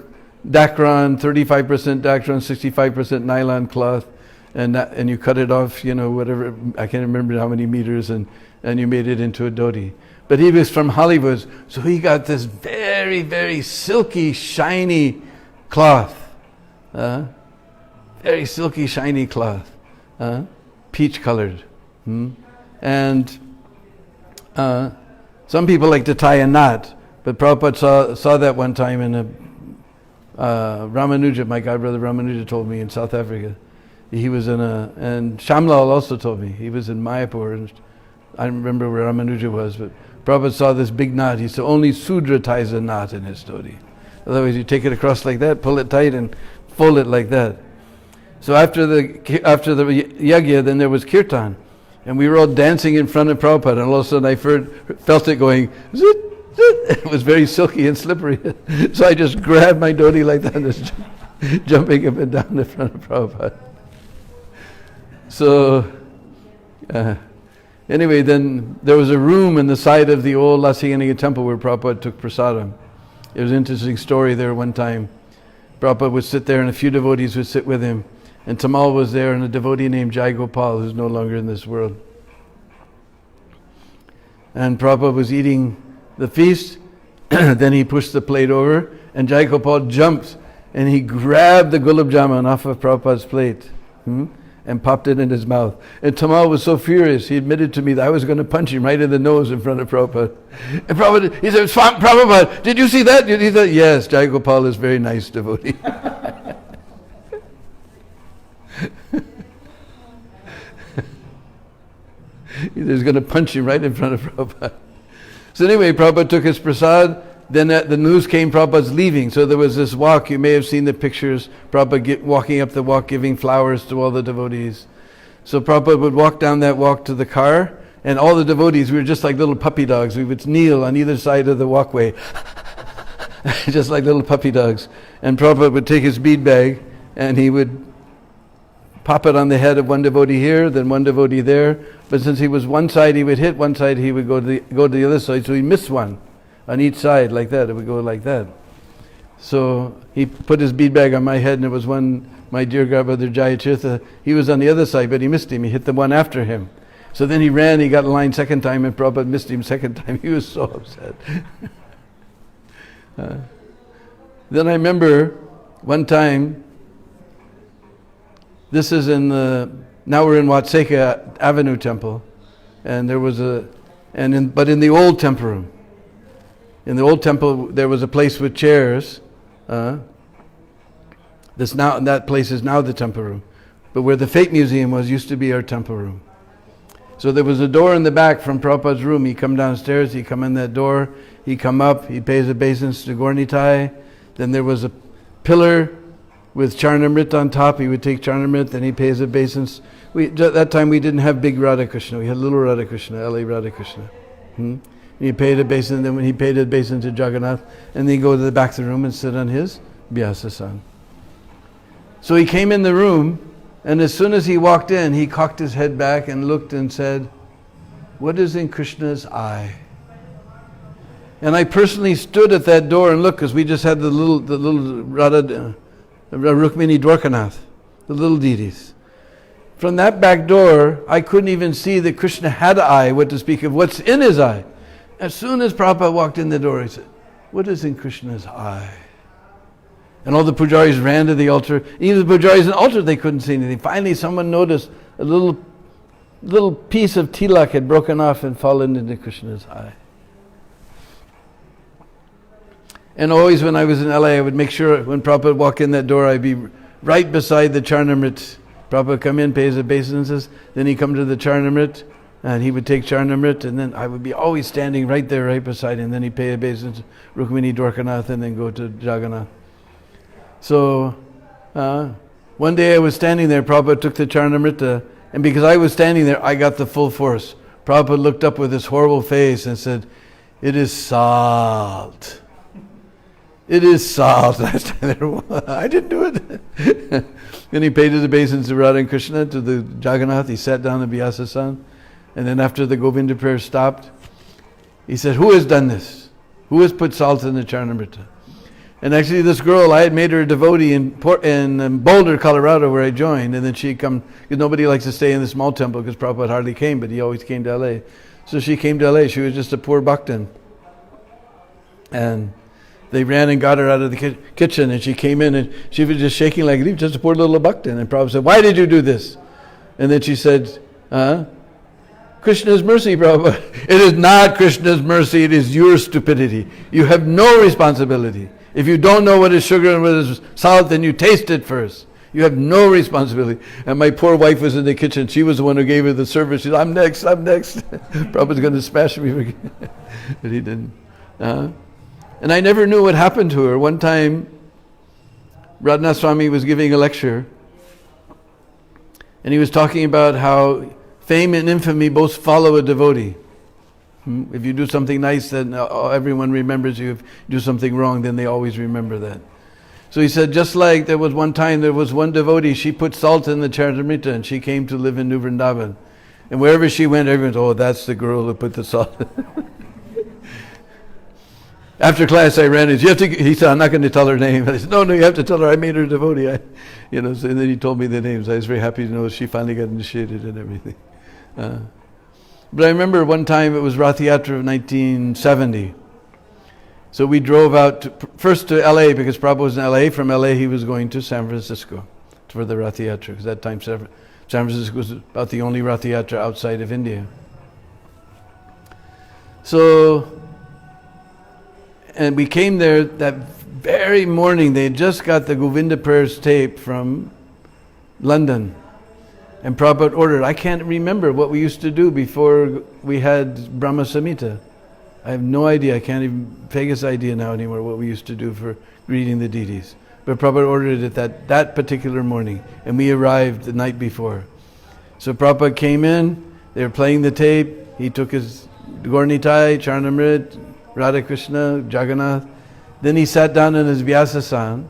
dacron, 35% dacron, 65% nylon cloth, and you cut it off, whatever, I can't remember how many meters, and you made it into a dhoti. But he was from Hollywood, so he got this very, very silky, shiny cloth. Very silky, shiny cloth. Peach-colored. And some people like to tie a knot, but Prabhupada saw that one time in a Ramanuja, my godbrother Ramanuja told me in South Africa. He was and Shamlal also told me, he was in Mayapur, and I don't remember where Ramanuja was, but Prabhupada saw this big knot. He said, only Sudra ties a knot in his dhoti. Otherwise you take it across like that, pull it tight and fold it like that. So after the yajna, then there was kirtan. And we were all dancing in front of Prabhupada, and all of a sudden I felt it going, zit, zit. It was very silky and slippery. So I just grabbed my dhoti like that, and just jumping up and down in front of Prabhupada. So, anyway, then there was a room in the side of the old Lasiyaniga temple where Prabhupada took prasadam. It was an interesting story there one time. Prabhupada would sit there and a few devotees would sit with him. And Tamal was there and a devotee named Jai Gopal, who's no longer in this world. And Prabhupada was eating the feast. Then he pushed the plate over and Jai Gopal jumped and he grabbed the gulab jamun off of Prabhupada's plate. And popped it in his mouth. And Tamal was so furious, he admitted to me that I was going to punch him right in the nose in front of Prabhupada. And Prabhupada, he said, Prabhupada, did you see that? Did you see that? Yes, Jai Gopal is a very nice devotee. He was going to punch him right in front of Prabhupada. So anyway, Prabhupada took his prasad. Then the news came Prabhupada's leaving. So there was this walk. You may have seen the pictures. Prabhupada walking up the walk, giving flowers to all the devotees. So Prabhupada would walk down that walk to the car. And all the devotees, we were just like little puppy dogs. We would kneel on either side of the walkway. Just like little puppy dogs. And Prabhupada would take his bead bag and he would pop it on the head of one devotee here, then one devotee there. But since he was one side, he would hit one side, he would go to the other side. So he missed one. On each side, like that, it would go like that. So he put his bead bag on my head, and it was one, my dear godbrother Jayatirtha, he was on the other side, but he missed him. He hit the one after him. So then he ran, he got in line second time, and Prabhupada missed him second time. He was so upset. Then I remember one time, this is now we're in Watseka Avenue Temple, and there was but in the old temple room. In the old temple, there was a place with chairs. That place is now the temple room. But where the fake museum was, used to be our temple room. So there was a door in the back from Prabhupada's room. He'd come downstairs, he'd come in that door, he'd come up, he'd pay his obeisance to Gaurnitai. Then there was a pillar with Charnamrit on top. He would take Charnamrit, then he'd pay his obeisance. That time we didn't have big Radha Krishna. We had little Radha Krishna, L.A. Radha Krishna. He paid a basin, then when he paid a basin to Jagannath, and then he'd go to the back of the room and sit on his Vyasa-san. So he came in the room, and as soon as he walked in, he cocked his head back and looked and said, "What is in Krishna's eye?" And I personally stood at that door and looked, because we just had the little Radha, Rukmini Dwarkanath, the little deities. From that back door, I couldn't even see that Krishna had an eye, what to speak of what's in his eye. As soon as Prabhupada walked in the door, he said, "What is in Krishna's eye?" And all the pujaris ran to the altar. Even the pujaris in the altar, they couldn't see anything. Finally, someone noticed a little piece of tilak had broken off and fallen into Krishna's eye. And always when I was in LA, I would make sure when Prabhupada would walk in that door, I'd be right beside the Charnamrit. Prabhupada would come in, pay his obeisances, then he'd come to the Charnamrit, and he would take Charnamrit, and then I would be always standing right there, right beside him. Then he'd pay obeisance, Rukmini Dwarkanath, and then go to Jagannath. So, one day I was standing there, Prabhupada took the Charnamrita, and because I was standing there, I got the full force. Prabhupada looked up with this horrible face and said, "It is salt. It is salt." I stand there, I didn't do it. Then he paid his obeisance to Radha and Krishna, to the Jagannath. He sat down in Vyasa-san. And then after the Govinda prayer stopped, he said, "Who has done this? Who has put salt in the Charnamrita?" And actually this girl, I had made her a devotee in Boulder, Colorado, where I joined. And then she'd come, because nobody likes to stay in the small temple, because Prabhupada hardly came, but he always came to LA. So she came to LA. She was just a poor bhaktan. And they ran and got her out of the kitchen, and she came in and she was just shaking like a leaf, just a poor little bhaktan. And Prabhupada said, "Why did you do this?" And then she said, "Krishna's mercy, Prabhupada." "It is not Krishna's mercy, it is your stupidity. You have no responsibility. If you don't know what is sugar and what is salt, then you taste it first. You have no responsibility." And my poor wife was in the kitchen. She was the one who gave her the service. She said, I'm next. Prabhupada's going to smash me. But he didn't. And I never knew what happened to her. One time, Radhanath Swami was giving a lecture, and he was talking about how Fame and infamy both follow a devotee. If you do something nice, then everyone remembers you. If you do something wrong, then they always remember that. So he said, just like there was one time, there was one devotee, she put salt in the Charitamrita and she came to live in New Vrindavan. And wherever she went, everyone said, oh, that's the girl who put the salt. After class, I ran in. He said, I'm not going to tell her name. I said, no, you have to tell her I made her devotee. So and then he told me the names. I was very happy to know she finally got initiated and everything. But I remember one time, it was Rath Yatra of 1970. So we drove out first to LA because Prabhupada was in LA. From LA he was going to San Francisco for the Rath Yatra, because that time San Francisco was about the only Rath Yatra outside of India. So, and we came there that very morning. They had just got the Govinda prayers tape from London. And Prabhupada ordered, I can't remember what we used to do before we had Brahma Samhita. I have no idea, I can't even Vegas idea now anymore what we used to do for greeting the deities. But Prabhupada ordered it that particular morning, and we arrived the night before. So Prabhupada came in, they were playing the tape, he took his Gaur-Nitai, Charanamrit, Radha Krishna, Jagannath. Then he sat down in his Vyasasan,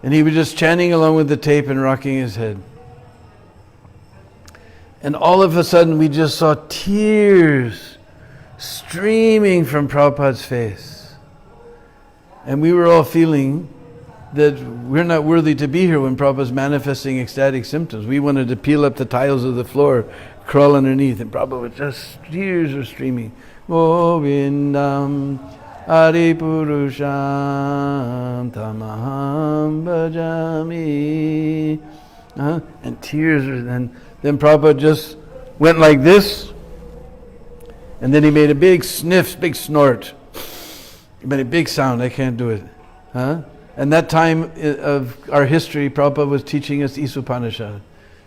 and he was just chanting along with the tape and rocking his head. And all of a sudden we just saw tears streaming from Prabhupada's face. And we were all feeling that we're not worthy to be here when Prabhupada's manifesting ecstatic symptoms. We wanted to peel up the tiles of the floor, crawl underneath, and Prabhupada was just, tears were streaming. Govindam Adipurusham Tamaham Bhajami. And tears were then Prabhupada just went like this, and then he made a big sniff, big snort. He made a big sound, I can't do it. And that time of our history, Prabhupada was teaching us Ishopanishad.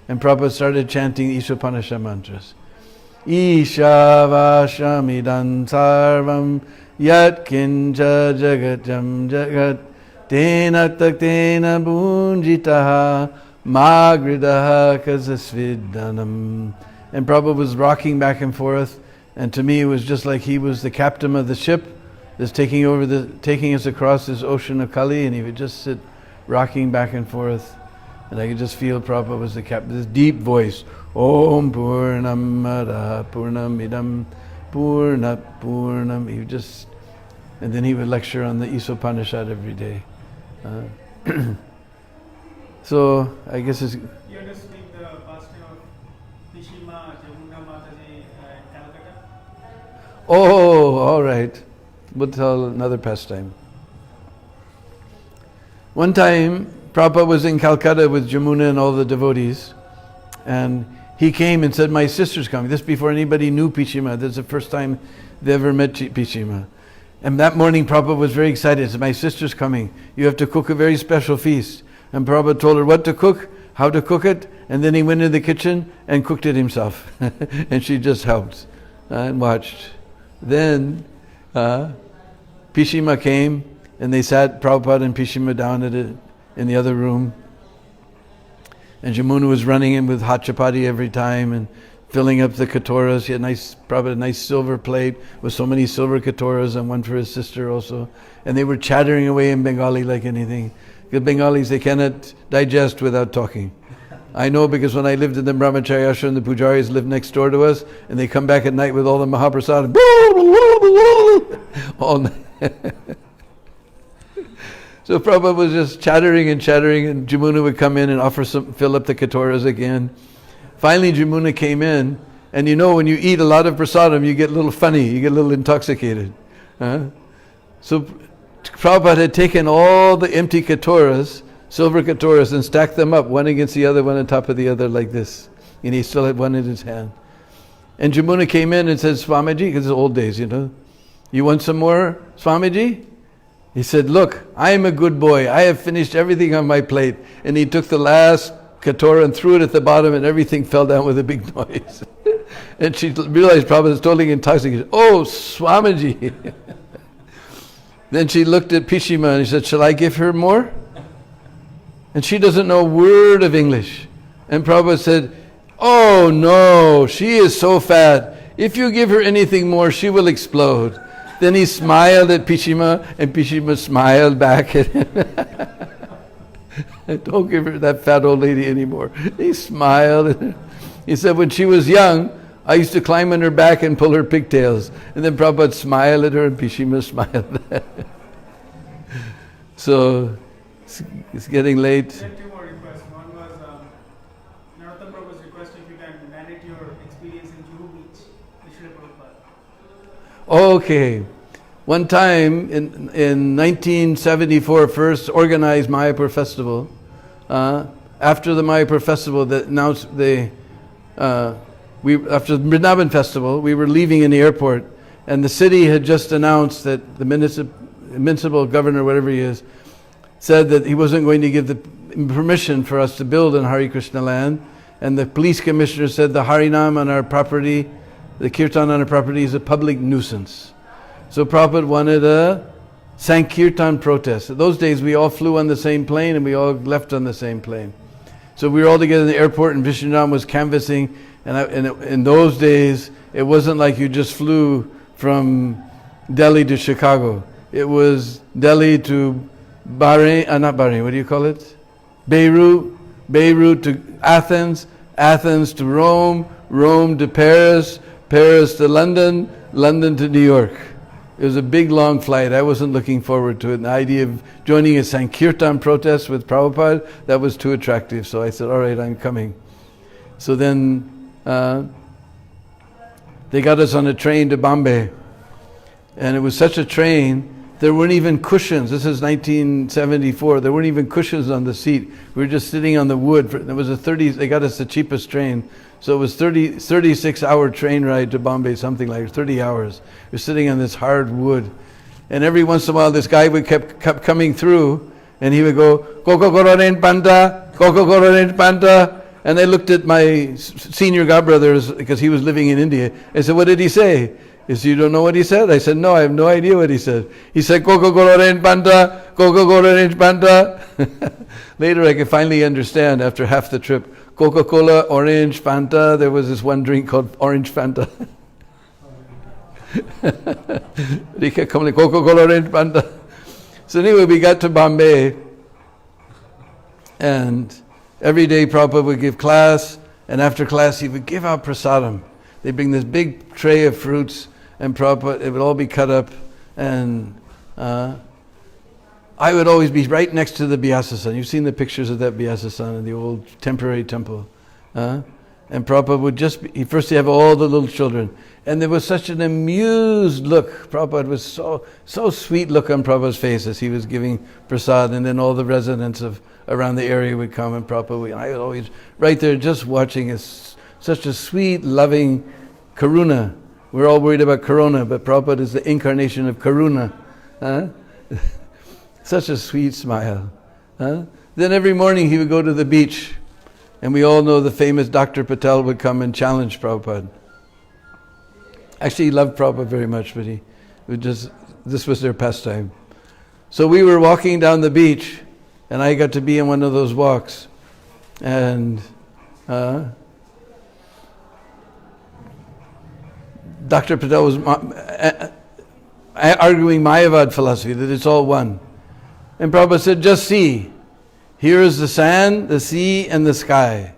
And Prabhupada started chanting Ishopanishad mantras. Ishavashamidam sarvam yat kincha jagatam jagat tena taktena bunjitaha magridaha kasasvidanam. And Prabhupada was rocking back and forth, and to me it was just like he was the captain of the ship that's taking us across this ocean of Kali, and he would just sit rocking back and forth, and I could just feel Prabhupada was the captain, this deep voice, Om Purnamada Purnamidam Purnat Purnam. He would just, and then he would lecture on the Ishopanishad every day. So I guess it's... You have to speak the pastor of Pishima Jamuna Mataji in Calcutta? Oh, all right. We'll tell another pastime. One time, Prabhupada was in Calcutta with Jamuna and all the devotees, and he came and said, my sister's coming. This before anybody knew Pishima. This is the first time they ever met Pishima. And that morning, Prabhupada was very excited. He said, my sister's coming. You have to cook a very special feast. And Prabhupada told her what to cook, how to cook it, and then he went into the kitchen and cooked it himself. And she just helped and watched. Then Pishima came, and they sat Prabhupada and Pishima down in the other room. And Jamuna was running in with hot chapati every time and filling up the katoras. He had Prabhupada a nice silver plate with so many silver katoras, and one for his sister also. And they were chattering away in Bengali like anything. Because Bengalis, they cannot digest without talking. I know, because when I lived in the Brahmacharya ashram, the pujaris lived next door to us, and they come back at night with all the Mahaprasad. All night. So Prabhupada was just chattering, and Jamuna would come in and fill up the katoras again. Finally, Jamuna came in, and you know, when you eat a lot of prasadam, you get a little funny, you get a little intoxicated. So Prabhupada had taken all the empty katoras, silver katoras, and stacked them up, one against the other, one on top of the other like this. And he still had one in his hand. And Jamuna came in and said, Swamiji, because it's old days, you know, you want some more, Swamiji? He said, look, I am a good boy. I have finished everything on my plate. And he took the last katora and threw it at the bottom, and everything fell down with a big noise. And she realized Prabhupada was totally intoxicated. Oh, Swamiji. Then she looked at Pishima and she said, shall I give her more? And she doesn't know a word of English. And Prabhupada said, Oh no, she is so fat. If you give her anything more, she will explode. Then he smiled at Pishima, and Pishima smiled back at him. Don't give her that fat old lady anymore. He smiled. He said, when she was young, I used to climb on her back and pull her pigtails. And then Prabhupada smiled at her, and Pishima smiled back. So, it's getting late. Two more requests. One was Narottam Prabhu's request if you can narrate your experience in Juhu Beach, Srila Prabhupada. Okay. One time in 1974, first organized Mayapur Festival. After the Mayapur Festival, after the Vrindavan Festival, we were leaving in the airport, and the city had just announced that the municipal governor, whatever he is, said that he wasn't going to give the permission for us to build in Hare Krishna land, and the police commissioner said the Harinama on our property, the Kirtan on our property is a public nuisance. So Prabhupada wanted a Sankirtan protest. In those days we all flew on the same plane and we all left on the same plane. So we were all together in the airport and Vishnuram was canvassing, and in those days it wasn't like you just flew from Delhi to Chicago. It was Delhi to Bahrain, not Bahrain, what do you call it? Beirut to Athens, Athens to Rome, Rome to Paris, Paris to London, London to New York. It was a big long flight. I wasn't looking forward to it. And the idea of joining a Sankirtan protest with Prabhupada, that was too attractive. So I said, all right, I'm coming. So then they got us on a train to Bombay. And it was such a train, there weren't even cushions. This is 1974. There weren't even cushions on the seat. We were just sitting on the wood. It was they got us the cheapest train. So it was 36-hour train ride to Bombay, something like 30 hours. We're sitting on this hard wood. And every once in a while, this guy would kept coming through, and he would go, "Koko Gororen Panta, Koko Gororen Panta." And I looked at my senior godbrothers, because he was living in India. I said, "What did he say?" He said, "You don't know what he said?" I said, "No, I have no idea what he said." He said, "Koko Gororen Panta, Koko Gororen Panta." Later I could finally understand after half the trip. Coca-Cola, orange, Fanta. There was this one drink called orange Fanta. He kept coming, Coca-Cola, orange Fanta. So anyway, we got to Bombay, and every day Prabhupada would give class, and after class he would give out prasadam. They'd bring this big tray of fruits, and Prabhupada, it would all be cut up, and I would always be right next to the Bhyasasan. You've seen the pictures of that Bhyasasan in the old temporary temple. And Prabhupada would first have all the little children. And there was such an amused look. Prabhupada was so sweet look on Prabhupada's face as he was giving prasad, and then all the residents around the area would come, and Prabhupada, I was always right there just watching such a sweet, loving karuna. We're all worried about corona, but Prabhupada is the incarnation of karuna. Such a sweet smile. Then every morning he would go to the beach, and we all know the famous Dr. Patel would come and challenge Prabhupada. Actually, he loved Prabhupada very much, but this was their pastime. So we were walking down the beach, and I got to be in one of those walks, and Dr. Patel was arguing Mayavad philosophy, that it's all one. And Prabhupada said, just see, here is the sand, the sea, and the sky.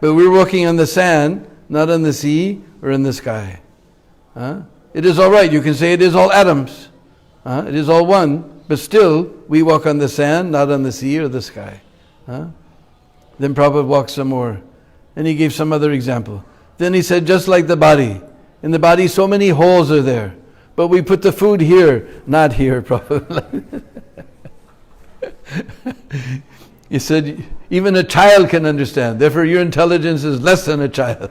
But we're walking on the sand, not on the sea or in the sky. It is all right, you can say it is all atoms. It is all one, but still, we walk on the sand, not on the sea or the sky. Then Prabhupada walked some more, and he gave some other example. Then he said, just like the body. In the body, so many holes are there. But we put the food here, not here, Prabhupada. He said, even a child can understand. Therefore, your intelligence is less than a child.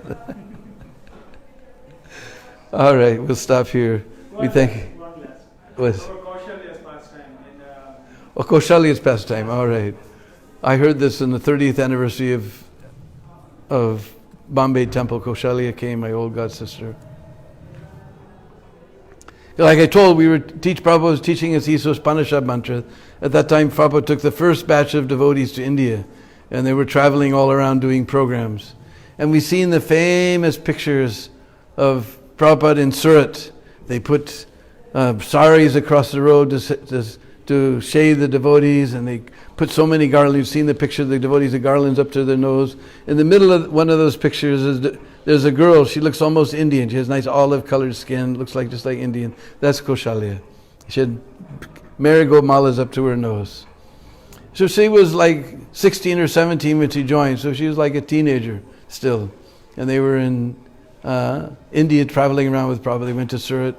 All right, we'll stop here. We thank you. Kaushalya's pastime. Kaushalya's pastime. All right. I heard this in the 30th anniversary of Bombay Temple. Kaushalya came, my old god sister. Like I told, Prabhupada was teaching us Isospanishad mantra. At that time, Prabhupada took the first batch of devotees to India, and they were traveling all around doing programs. And we've seen the famous pictures of Prabhupada in Surat. They put saris across the road to shade the devotees, and they put so many garlands. You've seen the picture of the devotees, the garlands up to their nose. In the middle of one of those pictures there's a girl. She looks almost Indian. She has nice olive-colored skin, looks like just like Indian. That's Kaushalya. She had marigold malas up to her nose. So she was like 16 or 17 when she joined, so she was like a teenager still. And they were in India traveling around with Prabhupada. They went to Surat.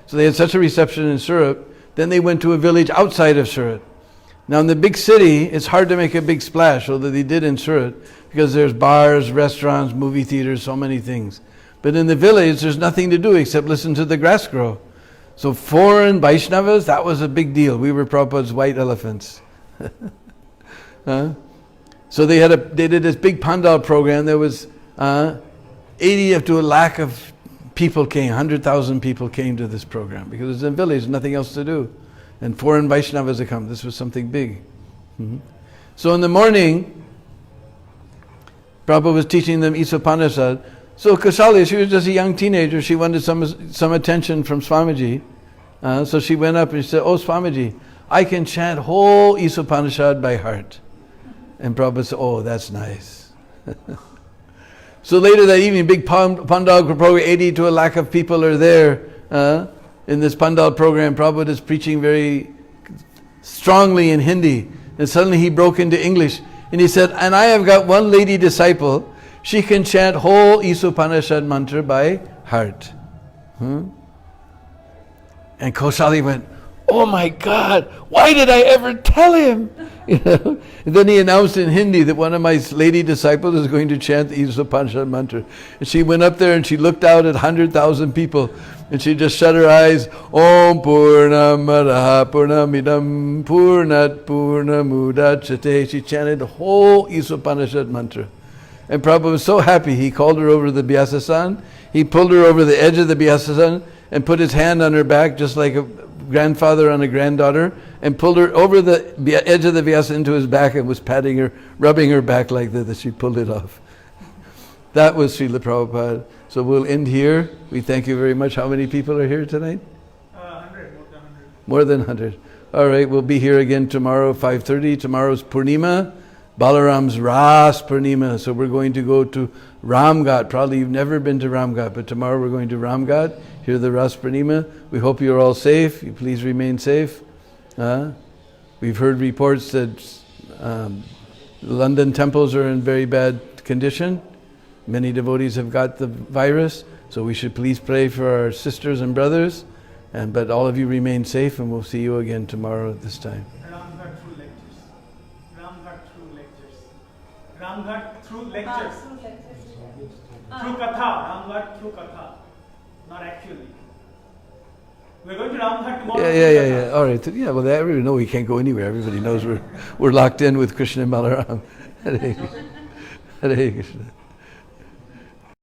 So they had such a reception in Surat. Then they went to a village outside of Surat. Now in the big city, it's hard to make a big splash, although they did in Surat, because there's bars, restaurants, movie theaters, so many things. But in the village, there's nothing to do except listen to the grass grow. So foreign Vaishnavas, that was a big deal. We were Prabhupada's white elephants. So they did this big pandal program. There was 80 up to a lakh of people came, 100,000 people came to this program because it's in a village, nothing else to do. And foreign Vaishnavas had come. This was something big. So in the morning, Prabhupada was teaching them Isopanishad. So Kaushalya, she was just a young teenager. She wanted some attention from Swamiji. So she went up and she said, "Oh Swamiji, I can chant whole Isopanishad by heart." And Prabhupada said, "Oh, that's nice." So later that evening, big Pandal program, 80 to a lakh of people are there in this Pandal program. Prabhupada is preaching very strongly in Hindi. And suddenly he broke into English. And he said, "And I have got one lady disciple. She can chant whole Isopanishad mantra by heart." And Kaushalya went, "Oh my God, why did I ever tell him?" And then he announced in Hindi that one of my lady disciples is going to chant the Isopanishad mantra. And she went up there and she looked out at 100,000 people and she just shut her eyes. Om Purnamadaha Purnamidam Purnat Purnamudachyate. She chanted the whole Isopanishad mantra. And Prabhupada was so happy, he called her over to the Vyasasan. He pulled her over the edge of the Vyasasan and put his hand on her back just like a grandfather on a granddaughter, and pulled her over the edge of the Vyasa into his back and was patting her, rubbing her back like that as she pulled it off. That was Srila Prabhupada. So we'll end here. We thank you very much. How many people are here tonight? 100, more than 100. More than 100. All right, we'll be here again tomorrow, 5:30. Tomorrow's Purnima, Balaram's Ras Purnima. So we're going to go to Ramghat. Probably you've never been to Ramghat, but tomorrow we're going to Ramghat. Hear the Ras Purnima. We hope you're all safe. You please remain safe. We've heard reports that London temples are in very bad condition. Many devotees have got the virus, so we should please pray for our sisters and brothers. But all of you remain safe, and we'll see you again tomorrow at this time. Ramghat through lectures. Ramghat through lectures. Ramghat through lectures. Through Katha. Ramghat through Katha. Not actually. We're going to Ramghat tomorrow. Yeah. All right. Yeah. Well, everybody knows we can't go anywhere. Everybody knows we're locked in with Krishna and Balaram. Hare Krishna.